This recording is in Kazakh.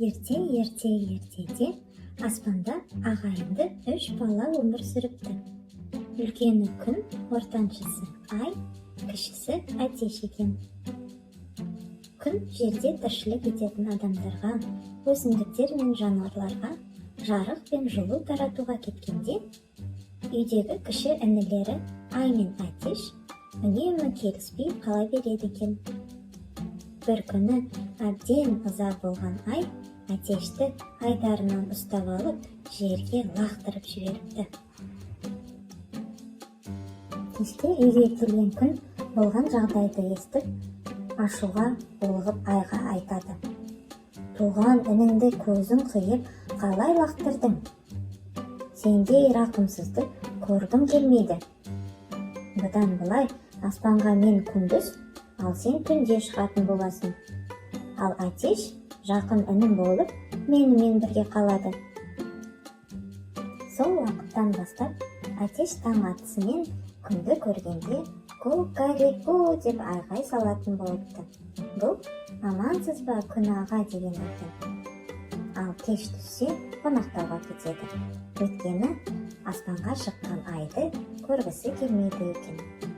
Ертеде аспанда ағайынды 3 бала өмір сүріпті. Үлкені күн, ортаншысы ай, кішісі Әтеш екен. Күн жерде тіршілік ететін адамдарға, өсімдіктер мен жануарларға жарық пен жылу таратуға кеткенде, үйдегі кіші інілері Ай мен Әтеш үнемі келіспей қала береді екен. Бір күні әбден ыза болған Ай Әтешті айдарынан ұстап алып, жерге лақтырып жіберіпті. Кешке үйге келген күн болған жағдайды естіп, ашуға булығып Айға айтады: «Туған ініңді көзің қиып, қалай лақтырдың? Сендей рақымсызды көргім келмейді. Бұдан былай аспанға мен күндіз, ал сен түнде шығатын боласың. Ал Әтеш жақын інім болып, менімен бірге қалады». Сол уақыттан бастап Әтеш таң атысымен күнді көргенде «Ку-ка-ре-ку» деп айғай салатын болыпты. Бұл амансыз ба күн аға деген екен. Ал кеш түссе қонақтауға кетеді. Өйткені аспанға шыққан айды көргісі келмейді екен.